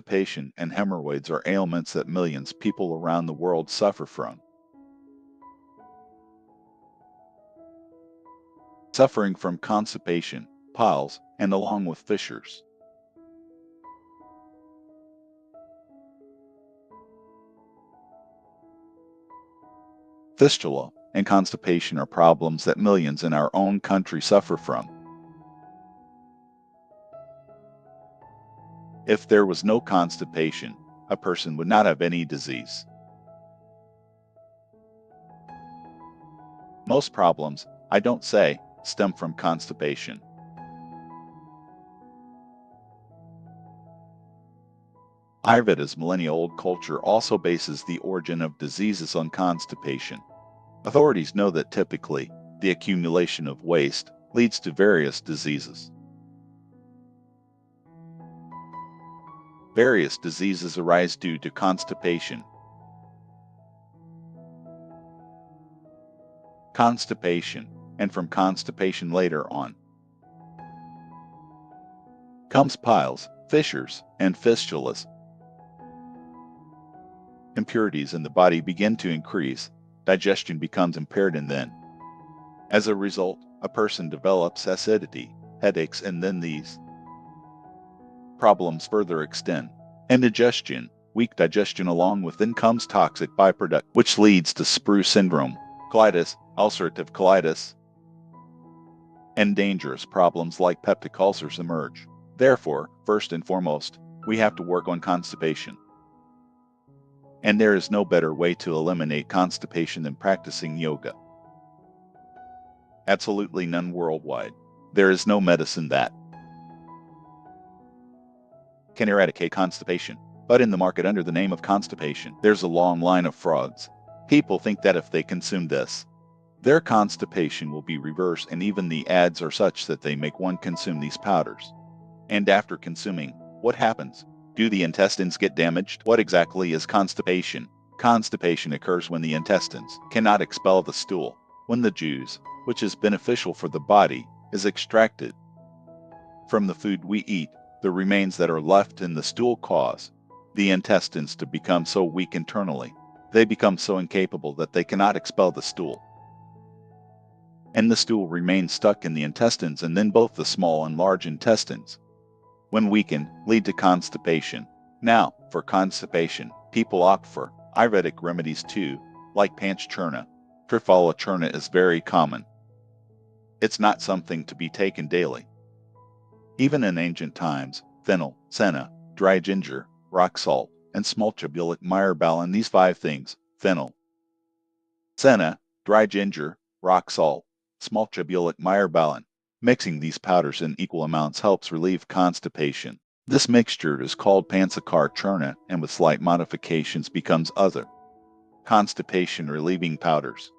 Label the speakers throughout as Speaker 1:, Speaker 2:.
Speaker 1: Constipation and hemorrhoids are ailments that millions of people around the world suffer from. Suffering from constipation, piles, and along with fissures. Fistula and constipation are problems that millions in our own country suffer from. If there was no constipation, a person would not have any disease. Most problems, I don't say, stem from constipation. Ayurveda's millennia-old culture also bases the origin of diseases on constipation. Authorities know that typically, the accumulation of waste leads to various diseases. Various diseases arise due to constipation. Constipation, and from constipation later on, comes piles, fissures, and fistulas. Impurities in the body begin to increase, digestion becomes impaired, and then, as a result, a person develops acidity, headaches, and then these problems further extend. Indigestion, weak digestion, along with then comes toxic byproduct, which leads to sprue syndrome, colitis, ulcerative colitis, and dangerous problems like peptic ulcers emerge. Therefore, first and foremost, we have to work on constipation. And there is no better way to eliminate constipation than practicing yoga. Absolutely none worldwide. There is no medicine that can eradicate constipation. But in the market under the name of constipation, there's a long line of frauds. People think that if they consume this, their constipation will be reversed, and even the ads are such that they make one consume these powders. And after consuming, what happens? Do the intestines get damaged? What exactly is constipation? Constipation occurs when the intestines cannot expel the stool, when the juice, which is beneficial for the body, is extracted from the food we eat. The remains that are left in the stool cause the intestines to become so weak internally, they become so incapable that they cannot expel the stool. And the stool remains stuck in the intestines, and then both the small and large intestines, when weakened, lead to constipation. Now, for constipation, people opt for Ayurvedic remedies too, like panchchurna. Triphala churna is very common. It's not something to be taken daily. Even in ancient times, fennel, senna, dry ginger, rock salt, and smolchabulic myrobalan, these 5 things, fennel, senna, dry ginger, rock salt, smolchabulic myrobalan, mixing these powders in equal amounts helps relieve constipation. This mixture is called Pansakar churna, and with slight modifications becomes other constipation relieving powders.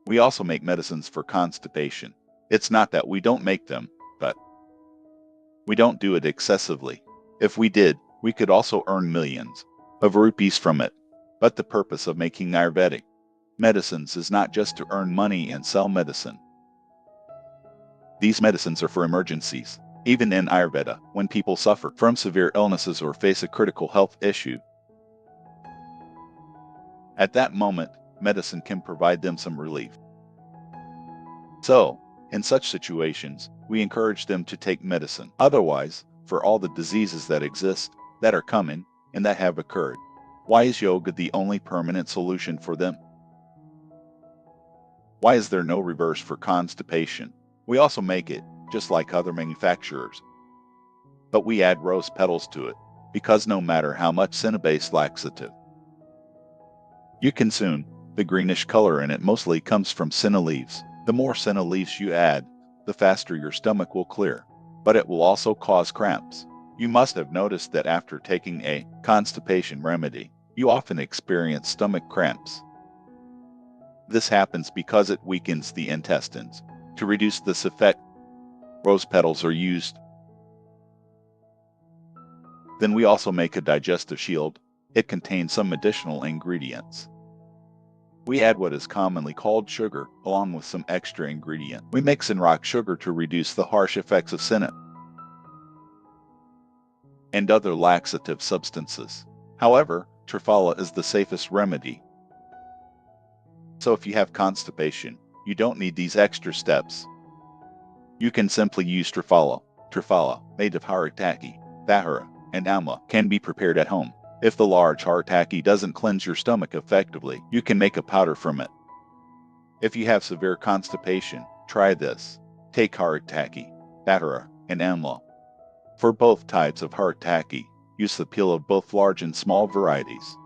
Speaker 1: We also make medicines for constipation. It's not that we don't make them, but we don't do it excessively. If we did, we could also earn millions of rupees from it. But the purpose of making Ayurvedic medicines is not just to earn money and sell medicine. These medicines are for emergencies. Even in Ayurveda, when people suffer from severe illnesses or face a critical health issue, at that moment, medicine can provide them some relief. So, in such situations, we encourage them to take medicine. Otherwise, for all the diseases that exist, that are coming, and that have occurred, why is yoga the only permanent solution for them? Why is there no reverse for constipation? We also make it, just like other manufacturers. But we add rose petals to it, because no matter how much senna-based laxative you consume, the greenish color in it mostly comes from senna leaves. The more senna leaves you add, the faster your stomach will clear. But it will also cause cramps. You must have noticed that after taking a constipation remedy, you often experience stomach cramps. This happens because it weakens the intestines. To reduce this effect, rose petals are used. Then we also make a digestive shield. It contains some additional ingredients. We add what is commonly called sugar, along with some extra ingredient. We mix in rock sugar to reduce the harsh effects of senna. and other laxative substances. However, trufala is the safest remedy. So if you have constipation, you don't need these extra steps. You can simply use trufala. Trufala, made of haritaki, bahara, and amla, can be prepared at home. If the large haritaki doesn't cleanse your stomach effectively, you can make a powder from it. If you have severe constipation, try this. Take haritaki, bahara, and amla. For both types of haritaki, use the peel of both large and small varieties.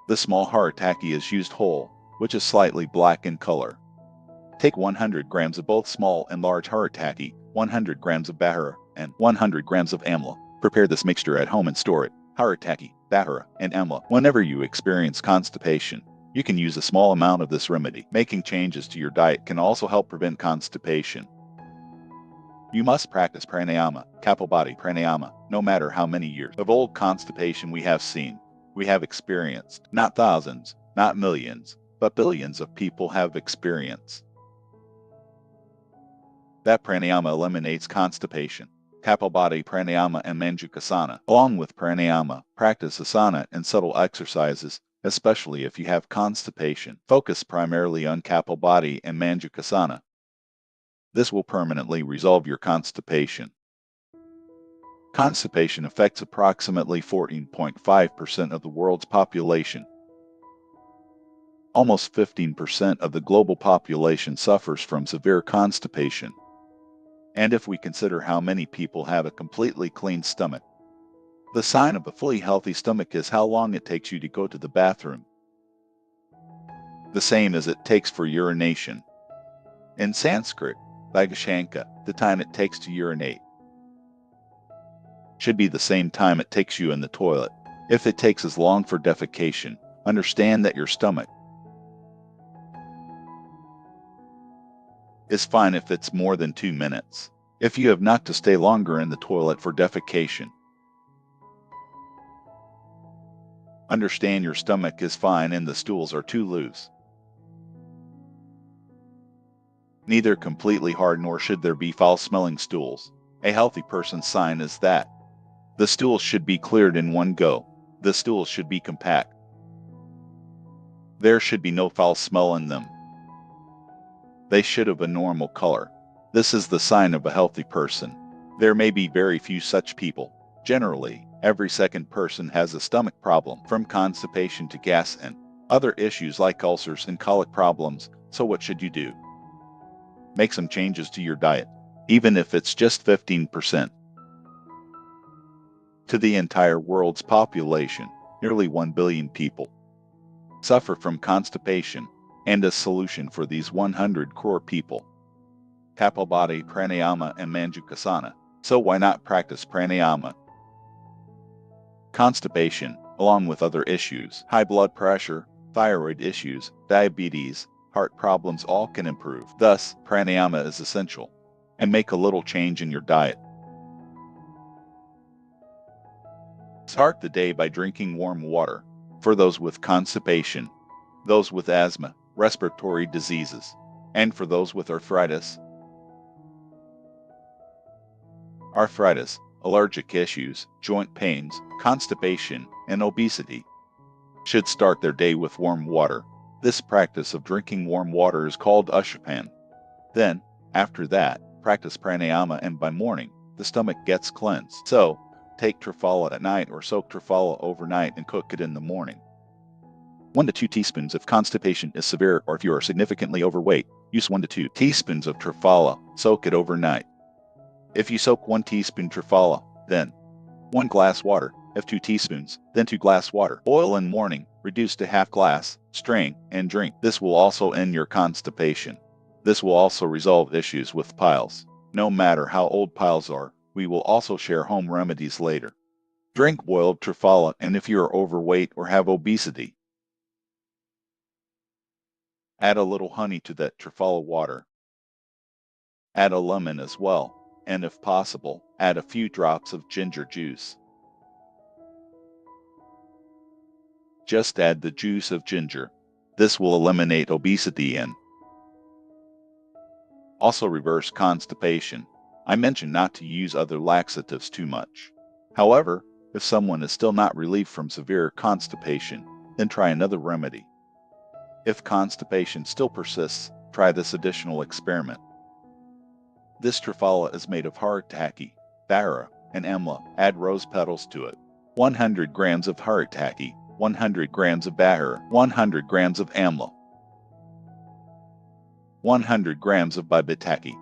Speaker 1: The small haritaki is used whole, which is slightly black in color. Take 100 grams of both small and large haritaki, 100 grams of bahara, and 100 grams of amla. Prepare this mixture at home and store it. Haritaki, bahara, and amla. Whenever you experience constipation, you can use a small amount of this remedy. Making changes to your diet can also help prevent constipation. You must practice pranayama, Kapalbhati pranayama, no matter how many years of old constipation we have seen, we have experienced. Not thousands, not millions, but billions of people have experienced. That pranayama eliminates constipation. Kapalbhati pranayama and manjukasana. Along with pranayama, practice asana and subtle exercises, especially if you have constipation. Focus primarily on Kapalbhati and manjukasana. This will permanently resolve your constipation. Constipation affects approximately 14.5% of the world's population. Almost 15% of the global population suffers from severe constipation. And if we consider how many people have a completely clean stomach, the sign of a fully healthy stomach is how long it takes you to go to the bathroom. The same as it takes for urination. In Sanskrit, Vagashanka, the time it takes to urinate, should be the same time it takes you in the toilet. If it takes as long for defecation, understand that your stomach is fine if it's more than 2 minutes. If you have not to stay longer in the toilet for defecation, understand your stomach is fine and the stools are too loose. Neither completely hard nor should there be foul-smelling stools. A healthy person's sign is that the stools should be cleared in one go. The stools should be compact. There should be no foul smell in them. They should have a normal color. This is the sign of a healthy person. There may be very few such people. Generally, every second person has a stomach problem, from constipation to gas and other issues like ulcers and colic problems. So what should you do? Make some changes to your diet, even if it's just 15%. To the entire world's population, nearly 1 billion people suffer from constipation, and a solution for these 100 crore people: Kapalbhati, pranayama, and manjukasana. So why not practice pranayama? Constipation, along with other issues, high blood pressure, thyroid issues, diabetes, heart problems, all can improve. Thus, pranayama is essential. And make a little change in your diet. Start the day by drinking warm water. For those with constipation, those with asthma, respiratory diseases, and for those with arthritis, allergic issues, joint pains, constipation, and obesity, should start their day with warm water. This practice of drinking warm water is called Ushapan. Then, after that, practice pranayama, and by morning, the stomach gets cleansed. So, take trufala at night or soak trufala overnight and cook it in the morning. 1 to 2 teaspoons if constipation is severe, or if you are significantly overweight, use 1 to 2 teaspoons of trufala, soak it overnight. If you soak 1 teaspoon trufala, then 1 glass water. If 2 teaspoons, then 2 glass water. Boil in morning, reduce to half glass, strain, and drink. This will also end your constipation. This will also resolve issues with piles. No matter how old piles are, we will also share home remedies later. Drink boiled trufala, and if you are overweight or have obesity, add a little honey to that trufala water. Add a lemon as well, and if possible, add a few drops of ginger juice. Just add the juice of ginger. This will eliminate obesity and also reverse constipation. I mentioned not to use other laxatives too much. However, if someone is still not relieved from severe constipation, then try another remedy. If constipation still persists, try this additional experiment. This triphala is made of haritaki, bara, and amla. Add rose petals to it. 100 grams of haritaki, 100 grams of bara, 100 grams of amla, 100 grams of babitaki,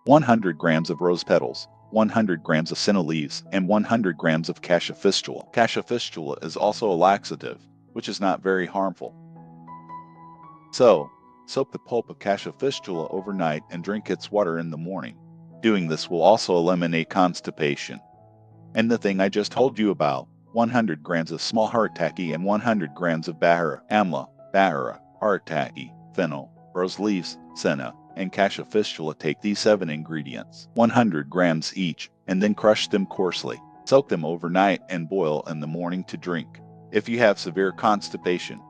Speaker 1: 100 grams of rose petals, 100 grams of senna leaves, and 100 grams of cassia fistula. Cassia fistula is also a laxative, which is not very harmful. So, soak the pulp of cassia fistula overnight and drink its water in the morning. Doing this will also eliminate constipation. And the thing I just told you about, 100 grams of small haritaki and 100 grams of bahara, amla, bahara, haritaki, fennel, rose leaves, senna, and cassia fistula. Take these 7 ingredients, 100 grams each, and then crush them coarsely. Soak them overnight and boil in the morning to drink. If you have severe constipation,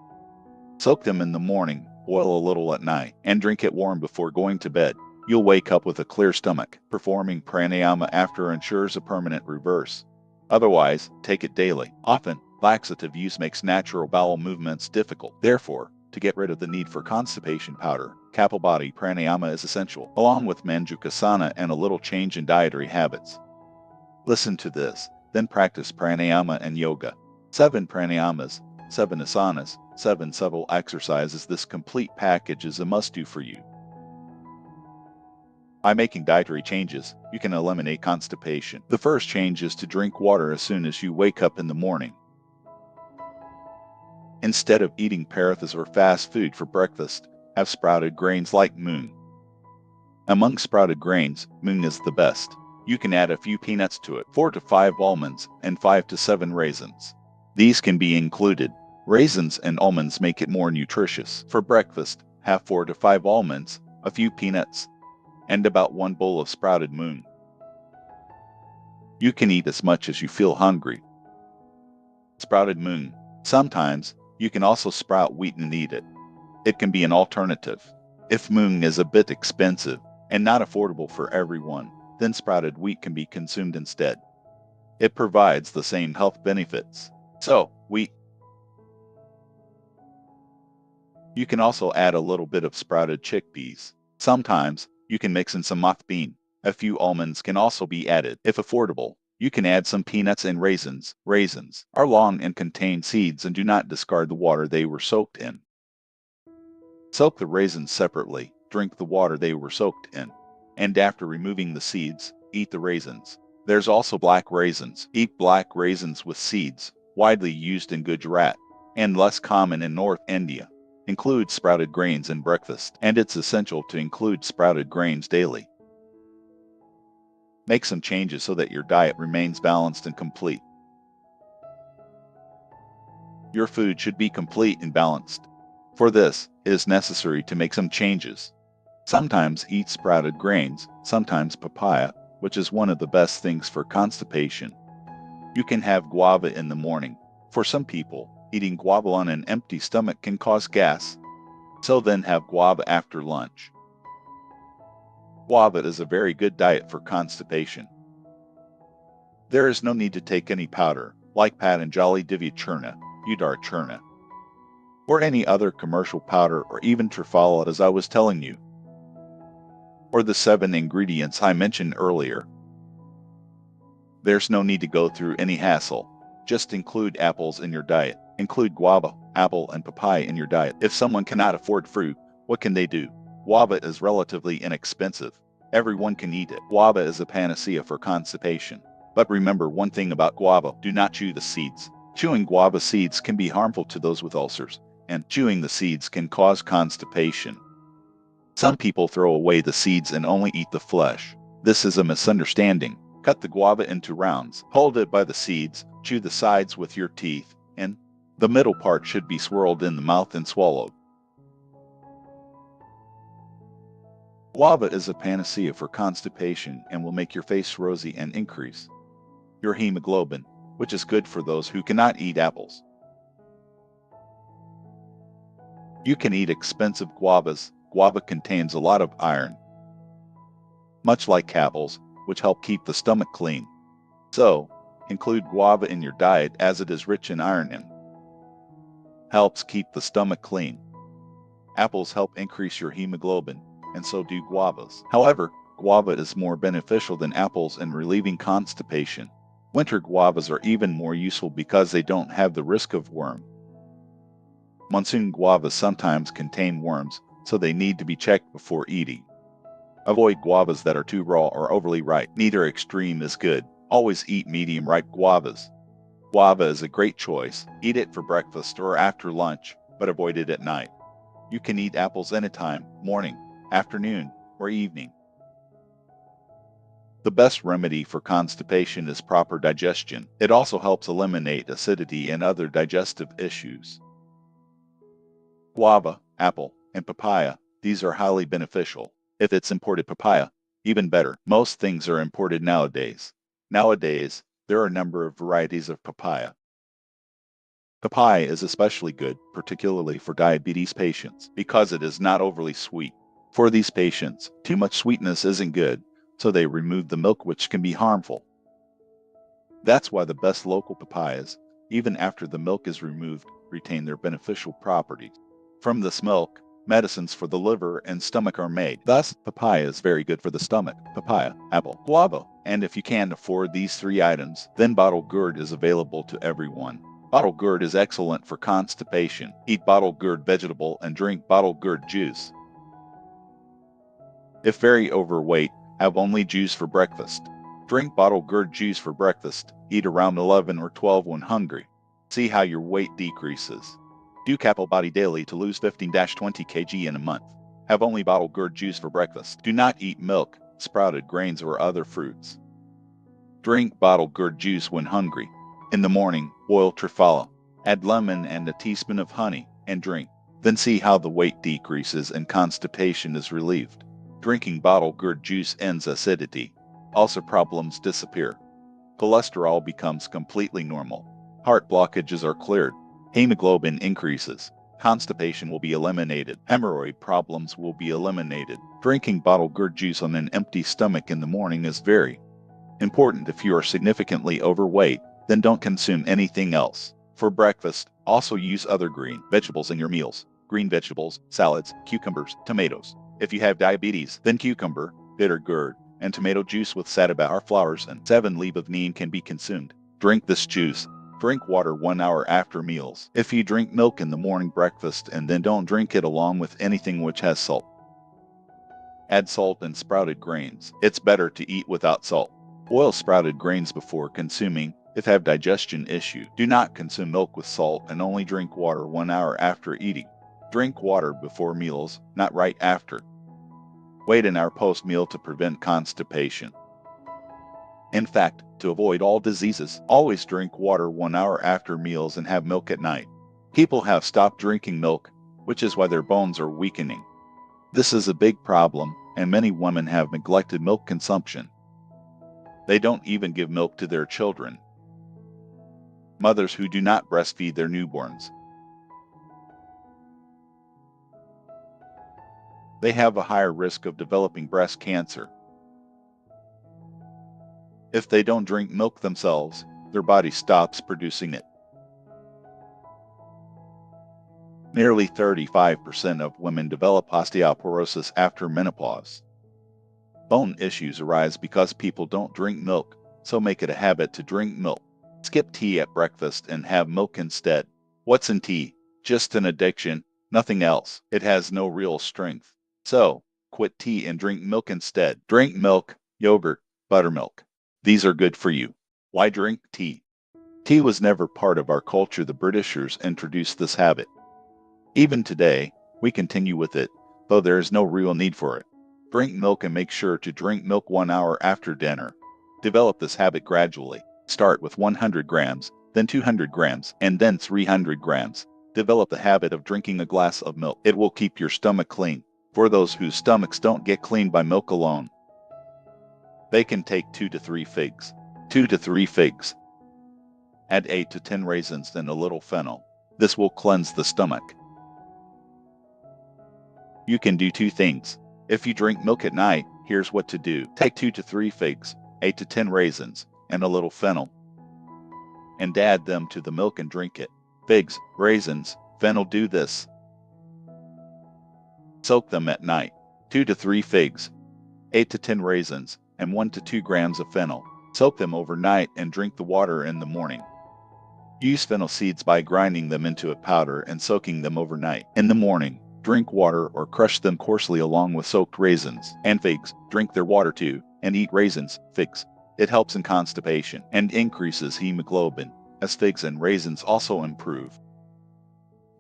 Speaker 1: soak them in the morning, boil a little at night, and drink it warm before going to bed. You'll wake up with a clear stomach. Performing pranayama after ensures a permanent reverse. Otherwise, take it daily. Often, laxative use makes natural bowel movements difficult. Therefore, to get rid of the need for constipation powder, Kapalbhati pranayama is essential, along with manjukasana and a little change in dietary habits. Listen to this, then practice pranayama and yoga. 7 pranayamas, 7 asanas, 7 subtle exercises. This complete package is a must-do for you. By making dietary changes, you can eliminate constipation. The first change is to drink water as soon as you wake up in the morning. Instead of eating parathas or fast food for breakfast, have sprouted grains like moong. Among sprouted grains, moong is the best. You can add a few peanuts to it, 4 to 5 almonds, and 5 to 7 raisins. These can be included. Raisins and almonds make it more nutritious. For breakfast, have 4 to 5 almonds, a few peanuts, and about 1 bowl of sprouted moong. You can eat as much as you feel hungry. Sprouted moong. Sometimes, you can also sprout wheat and eat it. It can be an alternative. If moong is a bit expensive and not affordable for everyone, then sprouted wheat can be consumed instead. It provides the same health benefits. So, wheat. You can also add a little bit of sprouted chickpeas. Sometimes, you can mix in some mock bean. A few almonds can also be added. If affordable, you can add some peanuts and raisins. Raisins are long and contain seeds and do not discard the water they were soaked in. Soak the raisins separately, drink the water they were soaked in, and after removing the seeds, eat the raisins. There's also black raisins. Eat black raisins with seeds, widely used in Gujarat, and less common in North India. Include sprouted grains in breakfast, and it's essential to include sprouted grains daily. Make some changes so that your diet remains balanced and complete. Your food should be complete and balanced. For this, it is necessary to make some changes. Sometimes eat sprouted grains, sometimes papaya, which is one of the best things for constipation. You can have guava in the morning. For some people, eating guava on an empty stomach can cause gas. So then have guava after lunch. Guava is a very good diet for constipation. There is no need to take any powder, like Patanjali Divya Churna, Udar Churna, or any other commercial powder or even triphala as I was telling you, or the 7 ingredients I mentioned earlier. There's no need to go through any hassle. Just include apples in your diet. Include guava, apple, and papaya in your diet. If someone cannot afford fruit, what can they do? Guava is relatively inexpensive. Everyone can eat it. Guava is a panacea for constipation. But remember one thing about guava, do not chew the seeds. Chewing guava seeds can be harmful to those with ulcers, and chewing the seeds can cause constipation. Some people throw away the seeds and only eat the flesh. This is a misunderstanding. Cut the guava into rounds, hold it by the seeds, chew the sides with your teeth, and the middle part should be swirled in the mouth and swallowed. Guava is a panacea for constipation and will make your face rosy and increase your hemoglobin, which is good for those who cannot eat apples. You can eat expensive guavas. Guava contains a lot of iron, much like apples, which help keep the stomach clean. So, include guava in your diet as it is rich in iron and helps keep the stomach clean. Apples help increase your hemoglobin, and so do guavas. However, guava is more beneficial than apples in relieving constipation. Winter guavas are even more useful because they don't have the risk of worm. Monsoon guavas sometimes contain worms, so they need to be checked before eating. Avoid guavas that are too raw or overly ripe. Neither extreme is good. Always eat medium-ripe guavas. Guava is a great choice. Eat it for breakfast or after lunch, but avoid it at night. You can eat apples anytime, morning, afternoon, or evening. The best remedy for constipation is proper digestion. It also helps eliminate acidity and other digestive issues. Guava, apple, and papaya, these are highly beneficial. If it's imported papaya, even better. Most things are imported nowadays. Nowadays, there are a number of varieties of papaya. Papaya is especially good, particularly for diabetes patients, because it is not overly sweet. For these patients, too much sweetness isn't good, so they remove the milk, which can be harmful. That's why the best local papayas, even after the milk is removed, retain their beneficial properties. From this milk, medicines for the liver and stomach are made. Thus, papaya is very good for the stomach. Papaya, apple, guava. And if you can't afford these three items, then bottled gourd is available to everyone. Bottled gourd is excellent for constipation. Eat bottled gourd vegetable and drink bottled gourd juice. If very overweight, have only juice for breakfast. Drink bottled gourd juice for breakfast. Eat around 11 or 12 when hungry. See how your weight decreases. Do apple body daily to lose 15-20 kg in a month. Have only bottled gourd juice for breakfast. Do not eat milk, sprouted grains, or other fruits. Drink bottled gourd juice when hungry. In the morning, boil trifala. Add lemon and a teaspoon of honey, and drink. Then see how the weight decreases and constipation is relieved. Drinking bottled gourd juice ends acidity. Ulcer problems disappear. Cholesterol becomes completely normal. Heart blockages are cleared. Hemoglobin increases. Constipation will be eliminated. Hemorrhoid problems will be eliminated. Drinking bottled gourd juice on an empty stomach in the morning is very important. If you are significantly overweight, then don't consume anything else. For breakfast, also use other green vegetables in your meals. Green vegetables, salads, cucumbers, tomatoes. If you have diabetes, then cucumber, bitter gourd, and tomato juice with sativa flowers and 7-leaf of neem can be consumed. Drink this juice. Drink water 1 hour after meals. If you drink milk in the morning breakfast and then don't drink it along with anything which has salt. Add salt and sprouted grains. It's better to eat without salt. Boil sprouted grains before consuming. If have digestion issue, do not consume milk with salt and only drink water 1 hour after eating. Drink water before meals, not right after. Wait an hour post-meal to prevent constipation. In fact, to avoid all diseases, always drink water 1 hour after meals and have milk at night. People have stopped drinking milk, which is why their bones are weakening. This is a big problem, and many women have neglected milk consumption. They don't even give milk to their children. Mothers who do not breastfeed their newborns. They have a higher risk of developing breast cancer. If they don't drink milk themselves, their body stops producing it. Nearly 35% of women develop osteoporosis after menopause. Bone issues arise because people don't drink milk, so make it a habit to drink milk. Skip tea at breakfast and have milk instead. What's in tea? Just an addiction, nothing else. It has no real strength. So, quit tea and drink milk instead. Drink milk, yogurt, buttermilk. These are good for you. Why drink tea? Tea was never part of our culture. The Britishers introduced this habit. Even today, we continue with it, though there is no real need for it. Drink milk and make sure to drink milk 1 hour after dinner. Develop this habit gradually. Start with 100 grams, then 200 grams, and then 300 grams. Develop the habit of drinking a glass of milk. It will keep your stomach clean. For those whose stomachs don't get cleaned by milk alone, they can take 2 to 3 figs. 2 to 3 figs. Add 8 to 10 raisins and a little fennel. This will cleanse the stomach. You can do 2 things. If you drink milk at night, here's what to do. Take 2 to 3 figs, 8 to 10 raisins, and a little fennel, and add them to the milk and drink it. Figs, raisins, fennel. Do this. Soak them at night. 2 to 3 figs, 8 to 10 raisins, and 1 to 2 grams of fennel. Soak them overnight and drink the water in the morning. Use fennel seeds by grinding them into a powder and soaking them overnight. In the morning, drink water or crush them coarsely along with soaked raisins and figs. Drink their water too, and eat raisins, figs. It helps in constipation and increases hemoglobin, as figs and raisins also improve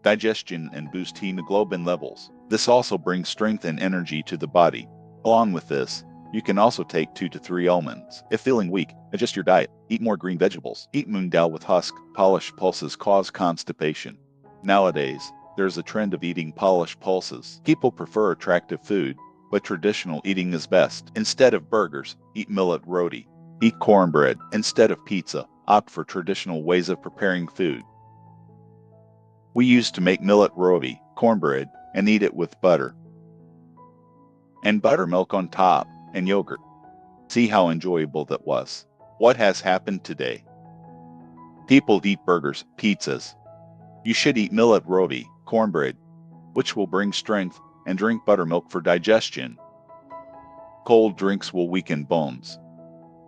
Speaker 1: digestion and boost hemoglobin levels. This also brings strength and energy to the body. Along with this, you can also take 2 to 3 almonds. If feeling weak, adjust your diet. Eat more green vegetables. Eat moong dal with husk. Polished pulses cause constipation. Nowadays, there's a trend of eating polished pulses. People prefer attractive food, but traditional eating is best. Instead of burgers, eat millet roti. Eat cornbread. Instead of pizza, opt for traditional ways of preparing food. We used to make millet roti, cornbread, and eat it with butter and buttermilk on top, and yogurt. See how enjoyable that was. What has happened today? People eat burgers, pizzas. You should eat millet roti, cornbread, which will bring strength, and drink buttermilk for digestion. Cold drinks will weaken bones.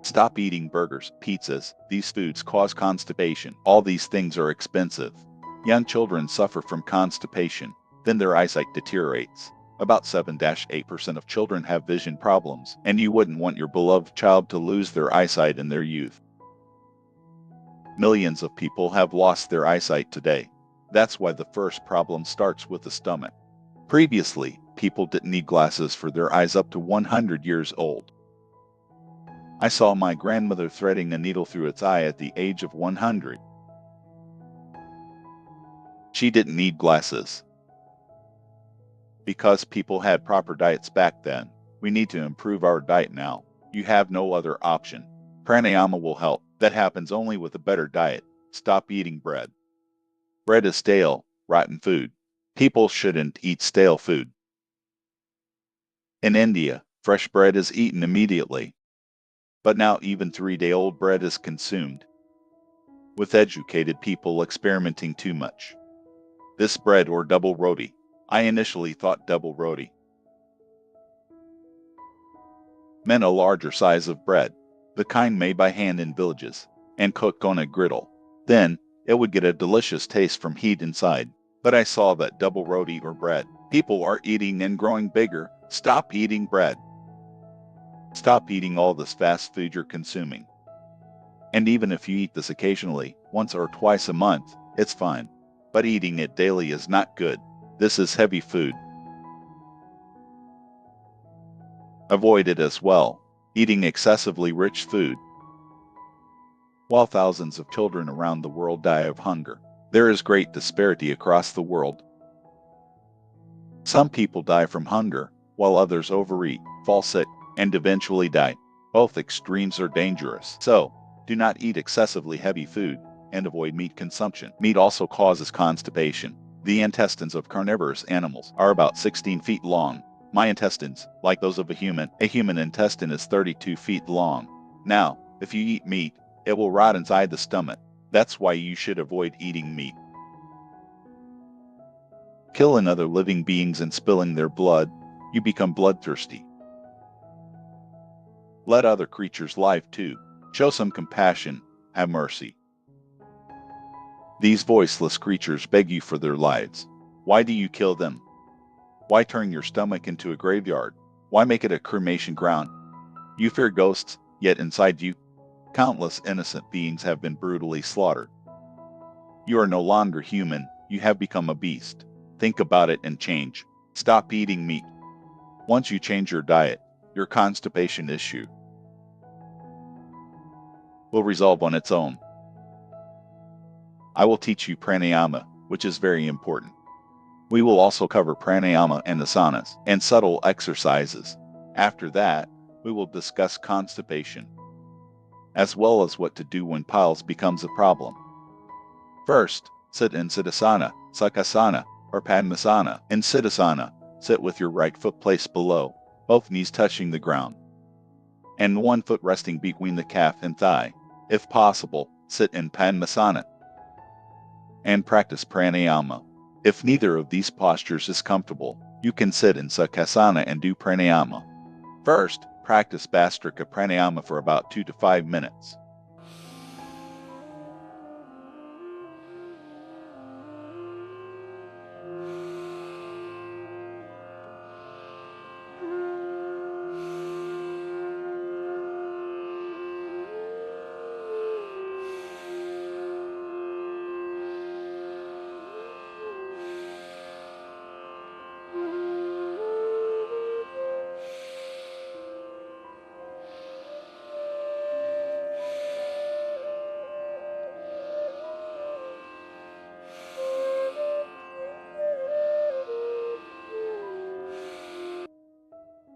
Speaker 1: Stop eating burgers, pizzas. These foods cause constipation. All these things are expensive. Young children suffer from constipation, then their eyesight deteriorates. About 7-8% of children have vision problems, and you wouldn't want your beloved child to lose their eyesight in their youth. Millions of people have lost their eyesight today. That's why the first problem starts with the stomach. Previously, people didn't need glasses for their eyes up to 100 years old. I saw my grandmother threading a needle through its eye at the age of 100. She didn't need glasses. Because people had proper diets back then, we need to improve our diet now. You have no other option. Pranayama will help. That happens only with a better diet. Stop eating bread. Bread is stale, rotten food. People shouldn't eat stale food. In India, fresh bread is eaten immediately. But now even 3-day-old bread is consumed, with educated people experimenting too much. This bread or double roti. I initially thought double roti meant a larger size of bread, the kind made by hand in villages, and cooked on a griddle. Then, it would get a delicious taste from heat inside. But I saw that double roti or bread. People are eating and growing bigger. Stop eating bread. Stop eating all this fast food you're consuming. And even if you eat this occasionally, once or twice a month, it's fine. But eating it daily is not good. This is heavy food. Avoid it as well. Eating excessively rich food. While thousands of children around the world die of hunger, there is great disparity across the world. Some people die from hunger, while others overeat, fall sick, and eventually die. Both extremes are dangerous. So, do not eat excessively heavy food, and avoid meat consumption. Meat also causes constipation. The intestines of carnivorous animals are about 16 feet long. My intestines, like those of a human intestine is 32 feet long. Now, if you eat meat, it will rot inside the stomach. That's why you should avoid eating meat. Killing other living beings and spilling their blood, you become bloodthirsty. Let other creatures live too. Show some compassion, have mercy. These voiceless creatures beg you for their lives. Why do you kill them? Why turn your stomach into a graveyard? Why make it a cremation ground? You fear ghosts, yet inside you, countless innocent beings have been brutally slaughtered. You are no longer human, you have become a beast. Think about it and change. Stop eating meat. Once you change your diet, your constipation issue will resolve on its own. I will teach you pranayama, which is very important. We will also cover pranayama and asanas and subtle exercises. After that, we will discuss constipation, as well as what to do when piles becomes a problem. First, sit in siddhasana, sukhasana, or padmasana. In siddhasana, sit with your right foot placed below, both knees touching the ground, and one foot resting between the calf and thigh. If possible, sit in Padmasana and practice pranayama. If neither of these postures is comfortable, you can sit in Sukhasana and do pranayama. First, practice Bhastrika pranayama for about 2 to 5 minutes.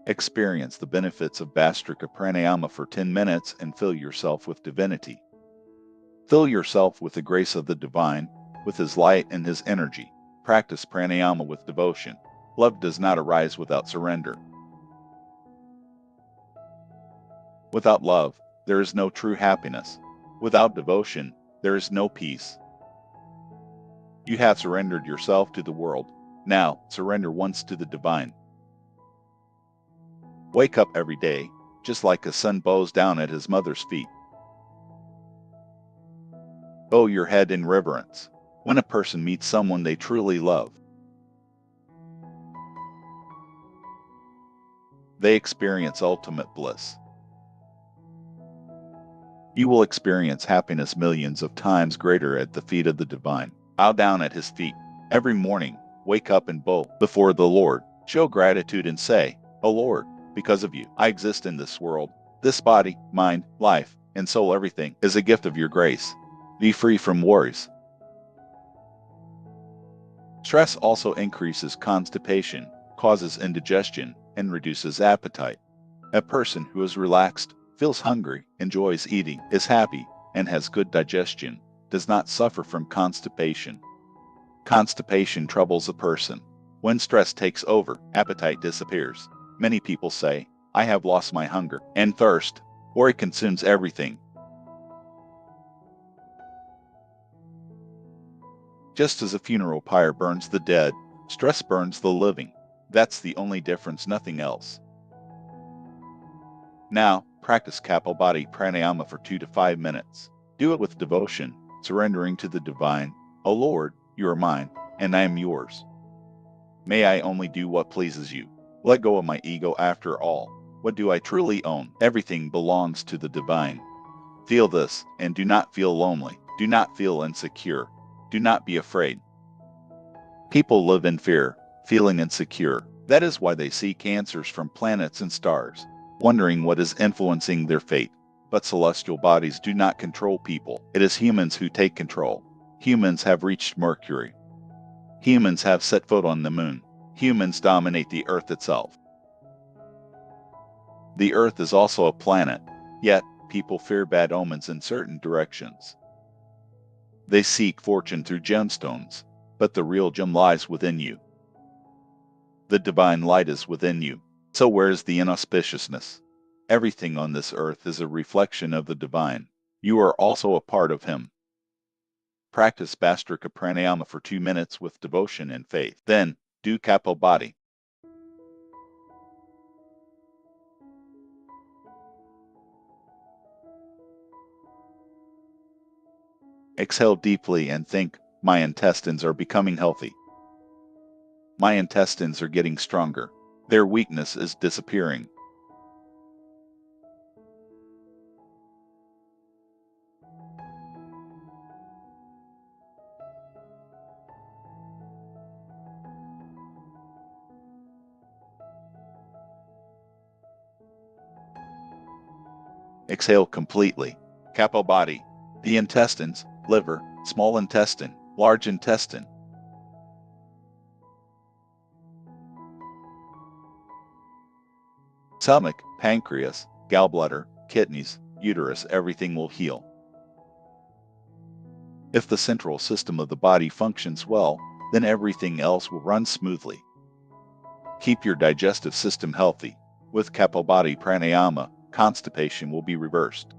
Speaker 1: Experience the benefits of Bhastrika pranayama for 10 minutes and fill yourself with divinity. Fill yourself with the grace of the divine, with his light and his energy. Practice pranayama with devotion. Love does not arise without surrender. Without love, there is no true happiness. Without devotion, there is no peace. You have surrendered yourself to the world. Now, surrender once to the divine. Wake up every day, just like a son bows down at his mother's feet. Bow your head in reverence when a person meets someone they truly love. They experience ultimate bliss. You will experience happiness millions of times greater at the feet of the divine. Bow down at his feet. Every morning, wake up and bow before the Lord. Show gratitude and say, "O Lord, because of you, I exist in this world. This body, mind, life, and soul, everything is a gift of your grace. Be free from worries." Stress also increases constipation, causes indigestion, and reduces appetite. A person who is relaxed, feels hungry, enjoys eating, is happy, and has good digestion, does not suffer from constipation. Constipation troubles a person. When stress takes over, appetite disappears. Many people say, "I have lost my hunger and thirst," or it consumes everything. Just as a funeral pyre burns the dead, stress burns the living. That's the only difference, nothing else. Now, practice Kapalbhati pranayama for 2 to 5 minutes. Do it with devotion, surrendering to the divine. "O Lord, you are mine, and I am yours. May I only do what pleases you. Let go of my ego after all. What do I truly own? Everything belongs to the divine." Feel this, and do not feel lonely. Do not feel insecure. Do not be afraid. People live in fear, feeling insecure. That is why they see cancers from planets and stars, wondering what is influencing their fate. But celestial bodies do not control people. It is humans who take control. Humans have reached Mercury. Humans have set foot on the moon. Humans dominate the Earth itself. The Earth is also a planet, yet people fear bad omens in certain directions. They seek fortune through gemstones, but the real gem lies within you. The divine light is within you. So where is the inauspiciousness? Everything on this earth is a reflection of the divine. You are also a part of him. Practice Bhastrika pranayama for 2 minutes with devotion and faith. Then, do Kapalbhati. Exhale deeply and think, "My intestines are becoming healthy. My intestines are getting stronger. Their weakness is disappearing." Exhale completely. Kapalbhati. The intestines, liver, small intestine, large intestine. Stomach, pancreas, gallbladder, kidneys, uterus, everything will heal. If the central system of the body functions well, then everything else will run smoothly. Keep your digestive system healthy. With Kapalbhati pranayama, constipation will be reversed.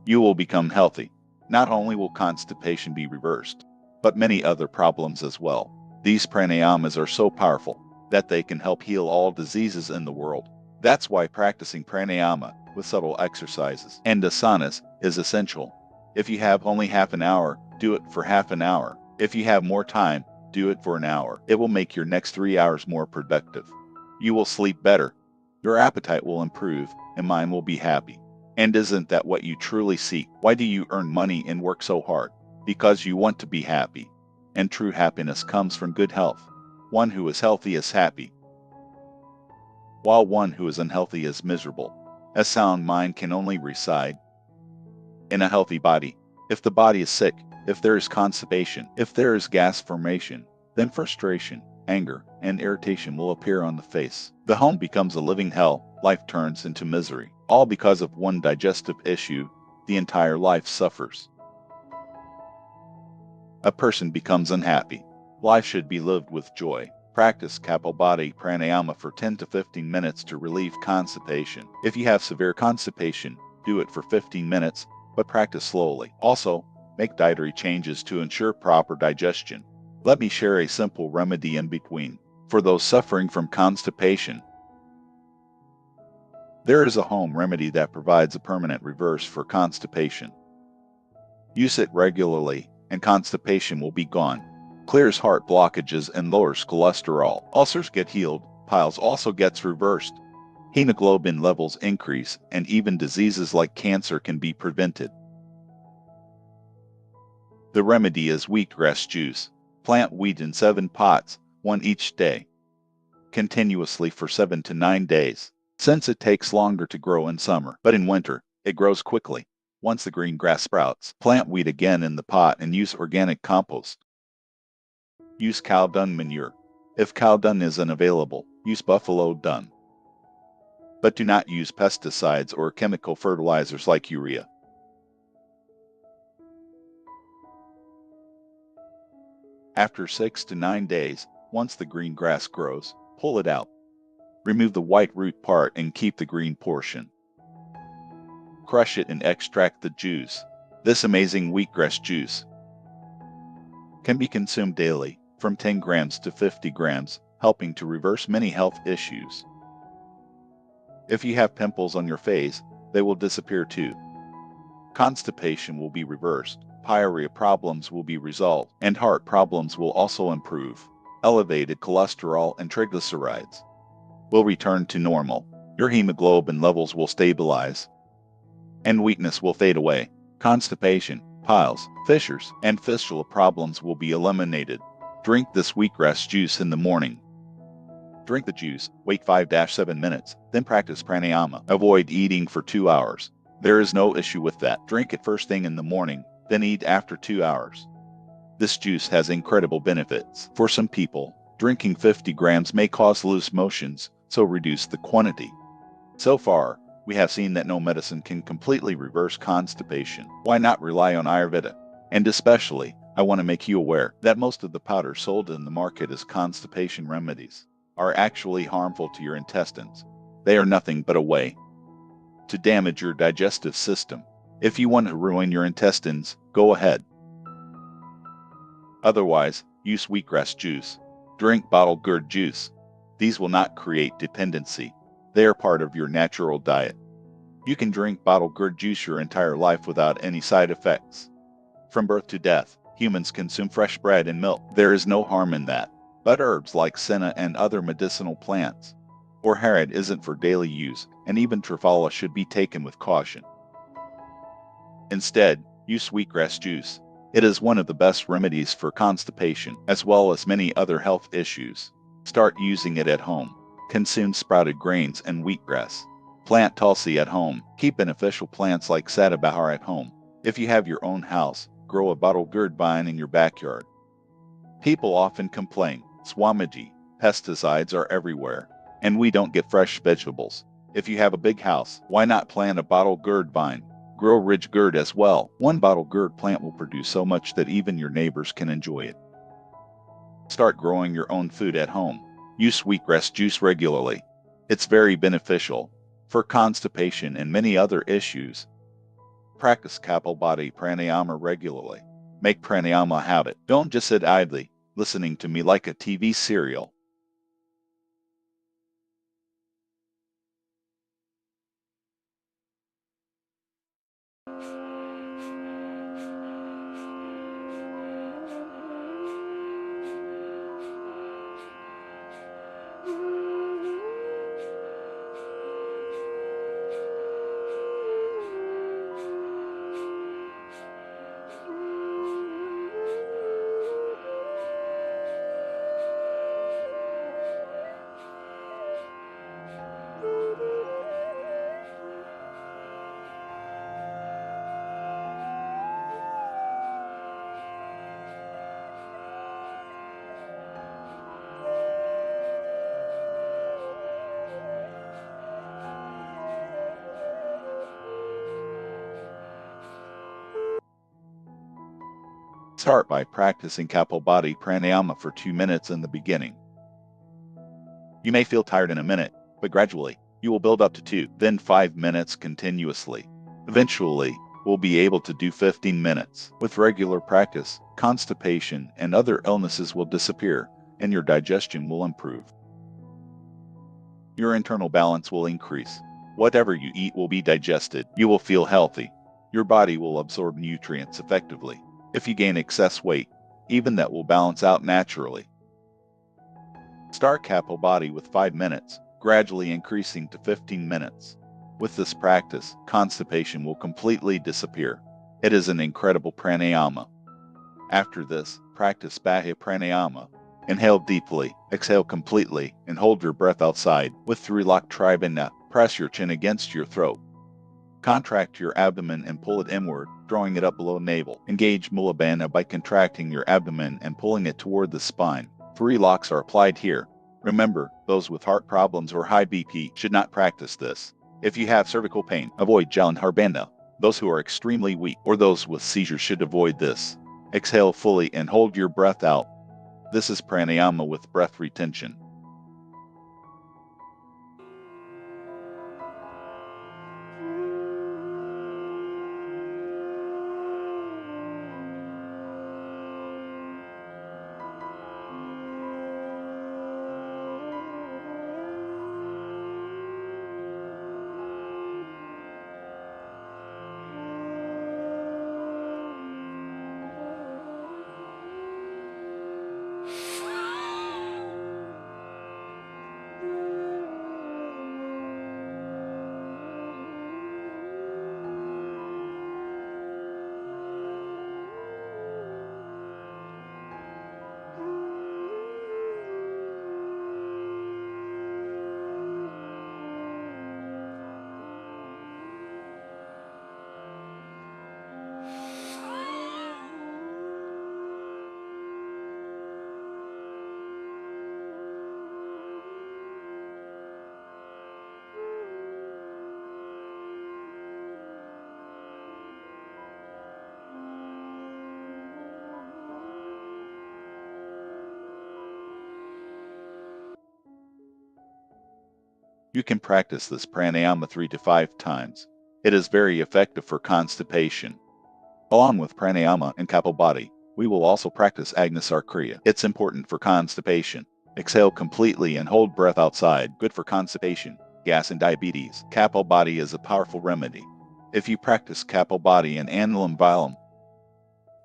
Speaker 1: You will become healthy. Not only will constipation be reversed, but many other problems as well. These pranayamas are so powerful that they can help heal all diseases in the world. That's why practicing pranayama with subtle exercises and asanas is essential. If you have only half an hour, do it for half an hour. If you have more time, do it for an hour. It will make your next 3 hours more productive. You will sleep better. Your appetite will improve, and mind will be happy. And isn't that what you truly seek? Why do you earn money and work so hard? Because you want to be happy. And true happiness comes from good health. One who is healthy is happy, while one who is unhealthy is miserable. A sound mind can only reside in a healthy body. If the body is sick, if there is constipation, if there is gas formation, then frustration, anger, and irritation will appear on the face. The home becomes a living hell, life turns into misery. All because of one digestive issue, the entire life suffers. A person becomes unhappy. Life should be lived with joy. Practice Kapalbhati pranayama for 10 to 15 minutes to relieve constipation. If you have severe constipation, do it for 15 minutes, but practice slowly. Also, make dietary changes to ensure proper digestion. Let me share a simple remedy in between. For those suffering from constipation, there is a home remedy that provides a permanent reverse for constipation. Use it regularly, and constipation will be gone. Clears heart blockages and lowers cholesterol. Ulcers get healed, piles also gets reversed. Hemoglobin levels increase, and even diseases like cancer can be prevented. The remedy is wheatgrass juice. Plant wheat in 7 pots, 1 each day, continuously for 7 to 9 days. Since it takes longer to grow in summer, but in winter, it grows quickly. Once the green grass sprouts, plant wheat again in the pot and use organic compost. Use cow dung manure. If cow dung is unavailable, use buffalo dung. But do not use pesticides or chemical fertilizers like urea. After 6 to 9 days, once the green grass grows, pull it out. Remove the white root part and keep the green portion. Crush it and extract the juice. This amazing wheatgrass juice can be consumed daily, from 10 grams to 50 grams, helping to reverse many health issues. If you have pimples on your face, they will disappear too. Constipation will be reversed, pyorrhea problems will be resolved, and heart problems will also improve. Elevated cholesterol and triglycerides will return to normal. Your hemoglobin levels will stabilize, and weakness will fade away. Constipation, piles, fissures, and fistula problems will be eliminated. Drink this wheatgrass juice in the morning. Drink the juice, wait 5-7 minutes, then practice pranayama. Avoid eating for 2 hours. There is no issue with that. Drink it first thing in the morning, then eat after 2 hours. This juice has incredible benefits. For some people, drinking 50 grams may cause loose motions, so reduce the quantity. So far, we have seen that no medicine can completely reverse constipation. Why not rely on Ayurveda? And especially, I want to make you aware that most of the powder sold in the market as constipation remedies are actually harmful to your intestines. They are nothing but a way to damage your digestive system. If you want to ruin your intestines, go ahead. Otherwise, use wheatgrass juice. Drink bottled gourd juice. These will not create dependency. They are part of your natural diet. You can drink bottled gourd juice your entire life without any side effects. From birth to death, humans consume fresh bread and milk. There is no harm in that. But herbs like senna and other medicinal plants, or harrod isn't for daily use, and even triphala should be taken with caution. Instead, use wheatgrass juice. It is one of the best remedies for constipation, as well as many other health issues. Start using it at home. Consume sprouted grains and wheatgrass. Plant tulsi at home. Keep beneficial plants like sadabahar at home. If you have your own house, grow a bottled gourd vine in your backyard. People often complain, Swamiji, pesticides are everywhere, and we don't get fresh vegetables. If you have a big house, why not plant a bottled gourd vine? Grow ridge gourd as well. One bottled gourd plant will produce so much that even your neighbors can enjoy it. Start growing your own food at home. Use wheatgrass juice regularly. It's very beneficial for constipation and many other issues. Practice Kapalbhati pranayama regularly. Make pranayama a habit. Don't just sit idly, listening to me like a TV serial. Start by practicing Kapalbhati pranayama for 2 minutes in the beginning. You may feel tired in a minute, but gradually, you will build up to 2, then 5 minutes continuously. Eventually, we'll be able to do 15 minutes. With regular practice, constipation and other illnesses will disappear, and your digestion will improve. Your internal balance will increase. Whatever you eat will be digested. You will feel healthy. Your body will absorb nutrients effectively. If you gain excess weight, even that will balance out naturally. Start Kapalbhati with 5 minutes, gradually increasing to 15 minutes. With this practice, constipation will completely disappear. It is an incredible pranayama. After this, practice Bahya pranayama. Inhale deeply, exhale completely, and hold your breath outside. With the relaxed tribana, press your chin against your throat. Contract your abdomen and pull it inward, drawing it up below navel. Engage Mulabandha by contracting your abdomen and pulling it toward the spine. 3 locks are applied here. Remember, those with heart problems or high BP should not practice this. If you have cervical pain, avoid Jalandharbandha. Those who are extremely weak or those with seizures should avoid this. Exhale fully and hold your breath out. This is pranayama with breath retention. You can practice this pranayama 3 to 5 times. It is very effective for constipation. Along with pranayama and Kapalbhati, we will also practice Agnisar Kriya. It's important for constipation. Exhale completely and hold breath outside. Good for constipation, gas and diabetes. Kapalbhati is a powerful remedy. If you practice Kapalbhati and Annulam Vilam,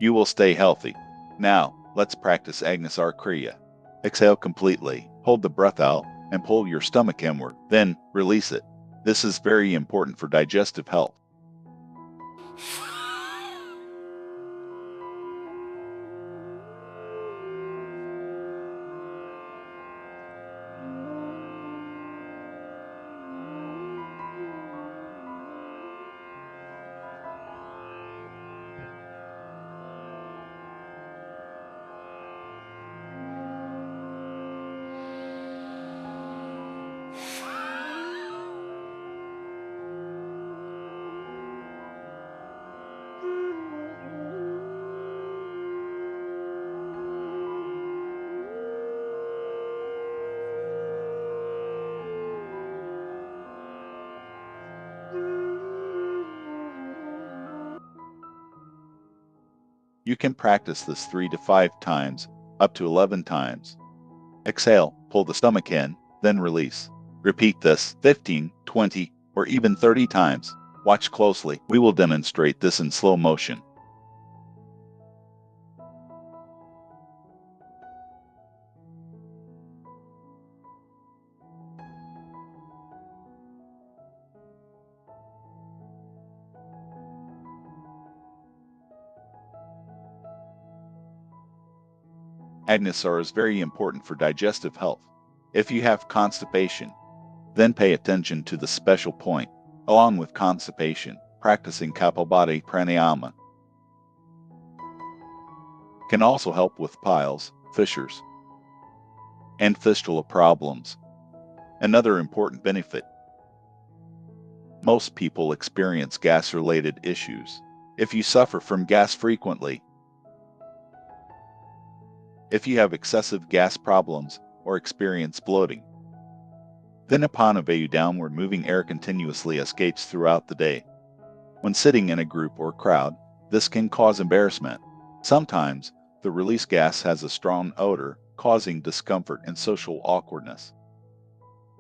Speaker 1: you will stay healthy. Now, let's practice Agnisar Kriya. Exhale completely, hold the breath out, and pull your stomach inward. Then, release it. This is very important for digestive health. You can practice this 3 to 5 times, up to 11 times. Exhale, pull the stomach in, then release. Repeat this 15, 20, or even 30 times. Watch closely. We will demonstrate this in slow motion. Agnisar is very important for digestive health. If you have constipation, then pay attention to the special point. Along with constipation, practicing Kapalbhati pranayama can also help with piles, fissures, and fistula problems. Another important benefit: most people experience gas-related issues. If you suffer from gas frequently, if you have excessive gas problems or experience bloating, then Apanavayu downward moving air continuously escapes throughout the day. When sitting in a group or crowd, this can cause embarrassment. Sometimes, the released gas has a strong odor, causing discomfort and social awkwardness.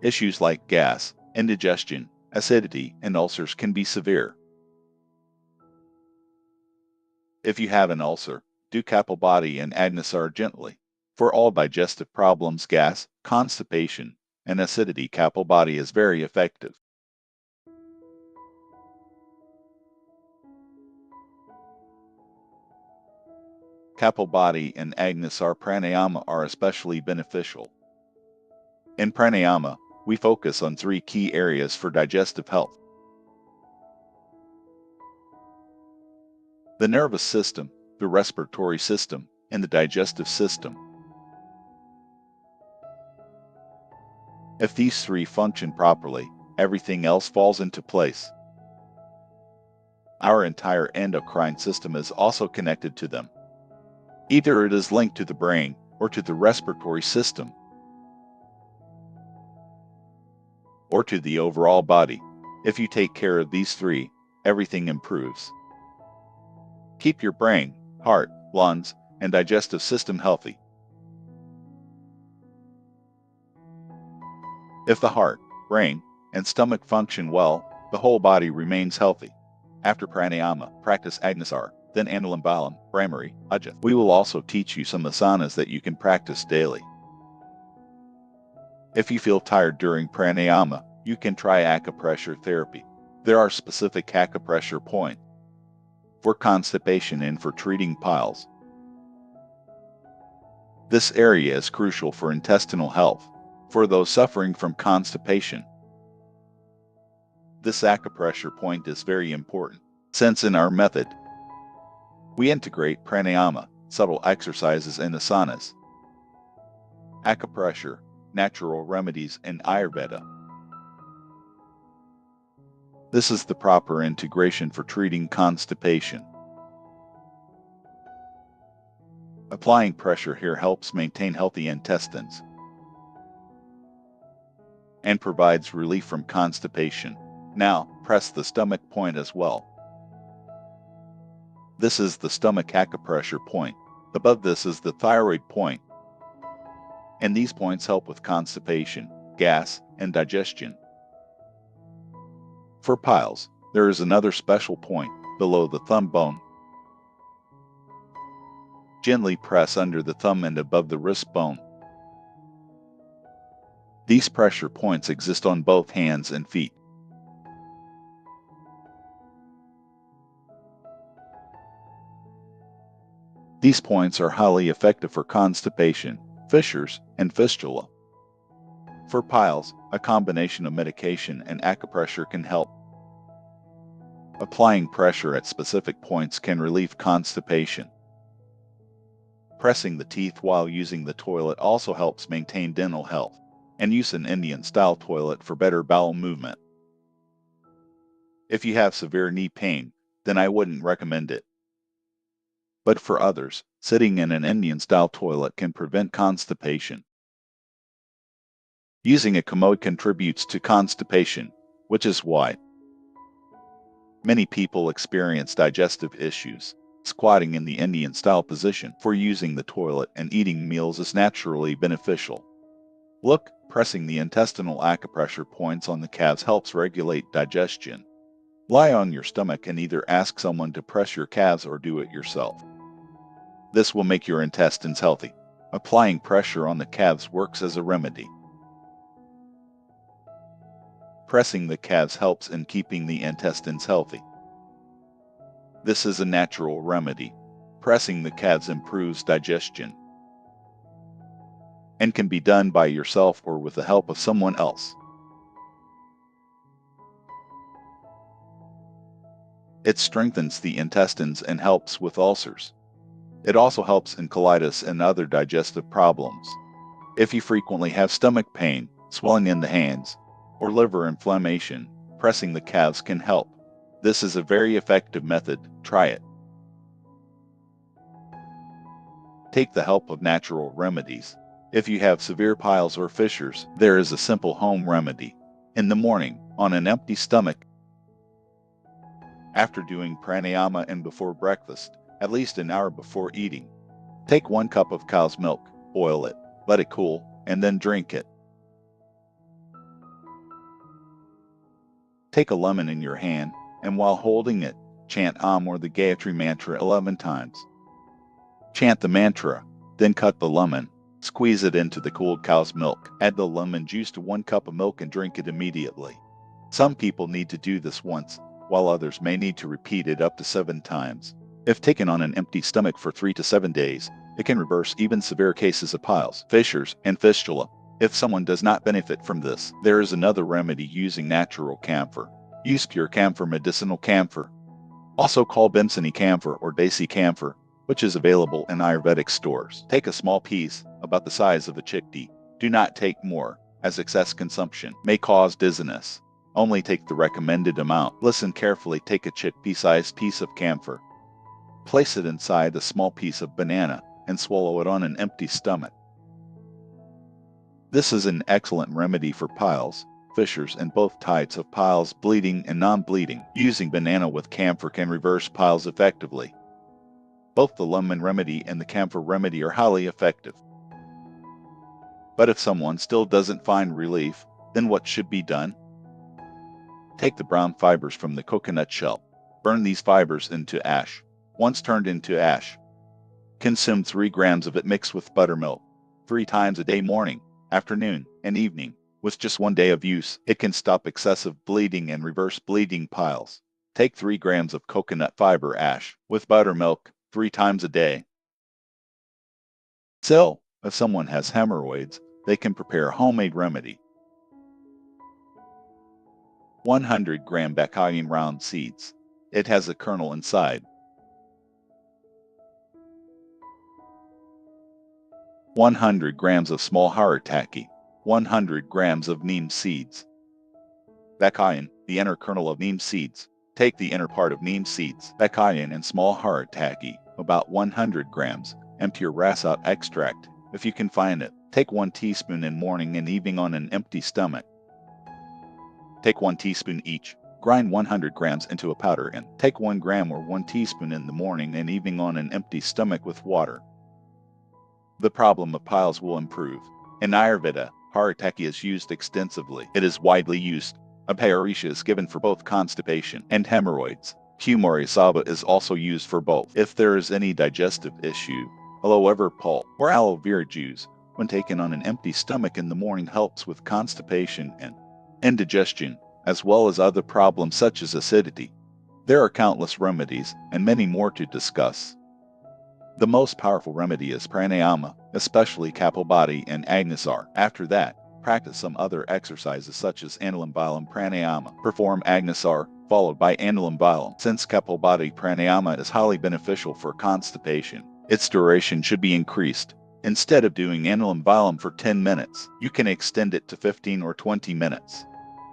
Speaker 1: Issues like gas, indigestion, acidity, and ulcers can be severe. If you have an ulcer, do Kapalbhati and Agnisar gently. For all digestive problems, gas, constipation, and acidity, Kapalbhati is very effective. Kapalbhati and Agnisar pranayama are especially beneficial. In pranayama, we focus on 3 key areas for digestive health: the nervous system, the respiratory system, and the digestive system. If these 3 function properly, everything else falls into place. Our entire endocrine system is also connected to them. Either it is linked to the brain or to the respiratory system, or to the overall body. If you take care of these 3, everything improves. Keep your brain, heart, lungs, and digestive system healthy. If the heart, brain, and stomach function well, the whole body remains healthy. After pranayama, practice Agnisar, then Analambalam, Bhramari, Ujjayi. We will also teach you some asanas that you can practice daily. If you feel tired during pranayama, you can try acupressure therapy. There are specific acupressure points for constipation and for treating piles. This area is crucial for intestinal health. For those suffering from constipation, this acupressure point is very important, since in our method, we integrate pranayama, subtle exercises, and asanas, acupressure, natural remedies, and Ayurveda. This is the proper integration for treating constipation. Applying pressure here helps maintain healthy intestines and provides relief from constipation. Now, press the stomach point as well. This is the stomach acupressure point. Above this is the thyroid point. And these points help with constipation, gas, and digestion. For piles, there is another special point below the thumb bone. Gently press under the thumb and above the wrist bone. These pressure points exist on both hands and feet. These points are highly effective for constipation, fissures, and fistula. For piles, a combination of medication and acupressure can help. Applying pressure at specific points can relieve constipation. Pressing the teeth while using the toilet also helps maintain dental health, and use an Indian-style toilet for better bowel movement. If you have severe knee pain, then I wouldn't recommend it. But for others, sitting in an Indian-style toilet can prevent constipation. Using a commode contributes to constipation, which is why many people experience digestive issues. Squatting in the Indian-style position for using the toilet and eating meals is naturally beneficial. Look, pressing the intestinal acupressure points on the calves helps regulate digestion. Lie on your stomach and either ask someone to press your calves or do it yourself. This will make your intestines healthy. Applying pressure on the calves works as a remedy. Pressing the calves helps in keeping the intestines healthy. This is a natural remedy. Pressing the calves improves digestion and can be done by yourself or with the help of someone else. It strengthens the intestines and helps with ulcers. It also helps in colitis and other digestive problems. If you frequently have stomach pain, swelling in the hands, or liver inflammation, pressing the calves can help. This is a very effective method. Try it. Take the help of natural remedies. If you have severe piles or fissures, there is a simple home remedy. In the morning, on an empty stomach, after doing pranayama and before breakfast, at least an hour before eating, take 1 cup of cow's milk, boil it, let it cool, and then drink it. Take a lemon in your hand, and while holding it, chant Om or the Gayatri mantra 11 times. Chant the mantra, then cut the lemon, squeeze it into the cooled cow's milk, add the lemon juice to 1 cup of milk and drink it immediately. Some people need to do this once, while others may need to repeat it up to 7 times. If taken on an empty stomach for 3 to 7 days, it can reverse even severe cases of piles, fissures, and fistula. If someone does not benefit from this, there is another remedy using natural camphor. Use pure camphor, medicinal camphor, also called Bimsani camphor or Desi camphor, which is available in Ayurvedic stores. Take a small piece, about the size of a chickpea. Do not take more, as excess consumption may cause dizziness. Only take the recommended amount. Listen carefully. Take a chickpea-sized piece of camphor. Place it inside a small piece of banana and swallow it on an empty stomach. This is an excellent remedy for piles, fissures, and both types of piles, bleeding and non-bleeding. Using banana with camphor can reverse piles effectively. Both the lemon remedy and the camphor remedy are highly effective. But if someone still doesn't find relief, then what should be done? Take the brown fibers from the coconut shell. Burn these fibers into ash. Once turned into ash, consume 3 grams of it mixed with buttermilk 3 times a day, morning, afternoon, and evening. With just 1 day of use, it can stop excessive bleeding and reverse bleeding piles. Take 3 grams of coconut fiber ash with buttermilk 3 times a day. So, if someone has hemorrhoids, they can prepare a homemade remedy. 100-gram baccayan round seeds. It has a kernel inside. 100 grams of small haritaki. 100 grams of neem seeds. Baccayan, the inner kernel of neem seeds. Take the inner part of neem seeds, baccayan, and small haritaki, about 100 grams. Empty your ras out extract, if you can find it. Take 1 teaspoon in morning and evening on an empty stomach. Take 1 teaspoon each. Grind 100 grams into a powder and take 1 gram or 1 teaspoon in the morning and evening on an empty stomach with water. The problem of piles will improve. In Ayurveda, haritaki is used extensively. It is widely used. Apayarisha is given for both constipation and hemorrhoids. Humori saba is also used for both. If there is any digestive issue, aloe vera pulp or aloe vera juice, when taken on an empty stomach in the morning, helps with constipation and indigestion, as well as other problems such as acidity. There are countless remedies and many more to discuss. The most powerful remedy is pranayama, especially Kapalbhati and Agnisar. After that, practice some other exercises such as Anulom Vilom pranayama. Perform Agnisar, followed by Anulom Vilom. Since Kapalbhati pranayama is highly beneficial for constipation, its duration should be increased. Instead of doing Anulom Vilom for 10 minutes, you can extend it to 15 or 20 minutes.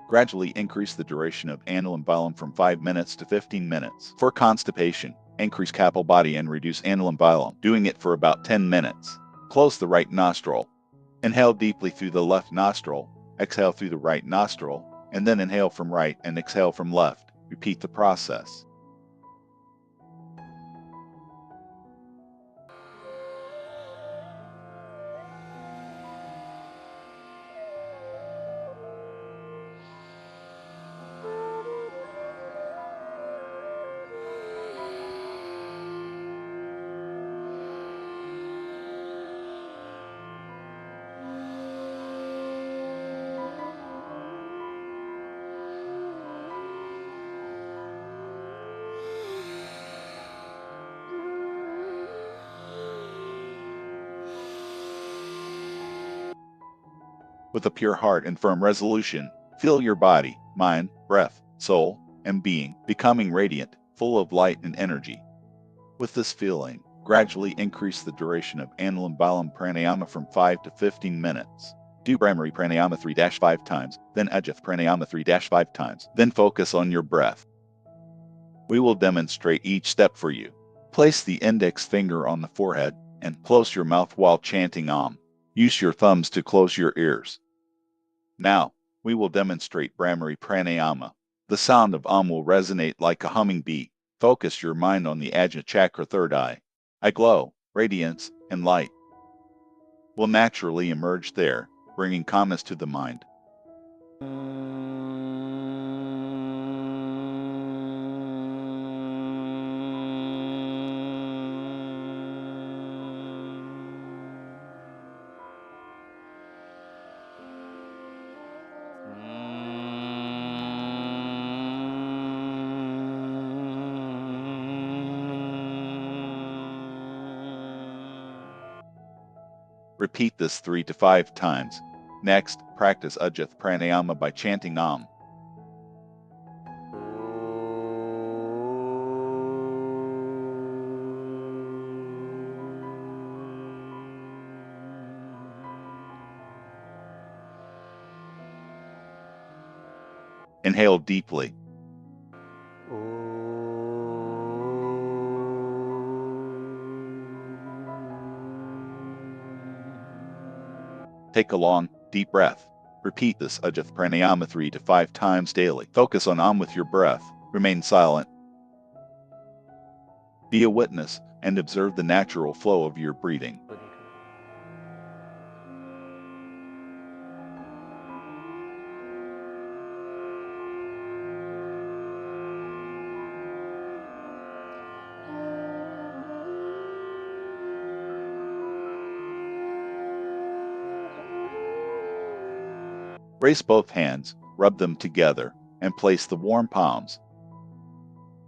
Speaker 1: Gradually increase the duration of Anulom Vilom from 5 minutes to 15 minutes. For constipation, increase Kapalbhati and reduce Anulom Vilom, doing it for about 10 minutes. Close the right nostril. Inhale deeply through the left nostril, exhale through the right nostril, and then inhale from right and exhale from left. Repeat the process. With a pure heart and firm resolution, feel your body, mind, breath, soul, and being becoming radiant, full of light and energy. With this feeling, gradually increase the duration of Anulom Balam Pranayama from 5 to 15 minutes. Do Brahmari Pranayama 3-5 times, then Ajith Pranayama 3-5 times, then focus on your breath. We will demonstrate each step for you. Place the index finger on the forehead and close your mouth while chanting Om. Use your thumbs to close your ears. Now, we will demonstrate Brahmari Pranayama. The sound of Om will resonate like a humming bee. Focus your mind on the Ajna Chakra third eye. A glow, radiance, and light will naturally emerge there, bringing calmness to the mind. Repeat this 3 to 5 times. Next, practice Ajith Pranayama by chanting Om. Inhale deeply. Take a long, deep breath. Repeat this Ajith Pranayama 3 to 5 times daily. Focus on Om with your breath. Remain silent. Be a witness and observe the natural flow of your breathing. Raise both hands, rub them together, and place the warm palms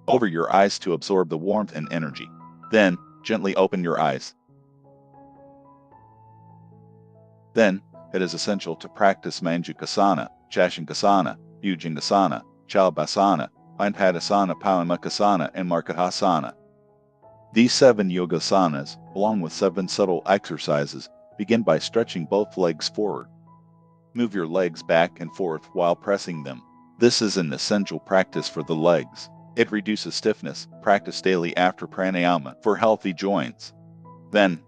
Speaker 1: over your eyes to absorb the warmth and energy. Then, gently open your eyes. Then, it is essential to practice Manjukasana, Shashankasana, Bhujangasana, Chalabhasana, Padasana, Palamukasana, and Markahasana. These 7 yogasanas, along with 7 subtle exercises, begin by stretching both legs forward. Move your legs back and forth while pressing them. This is an essential practice for the legs. It reduces stiffness. Practice daily after pranayama for healthy joints. Then,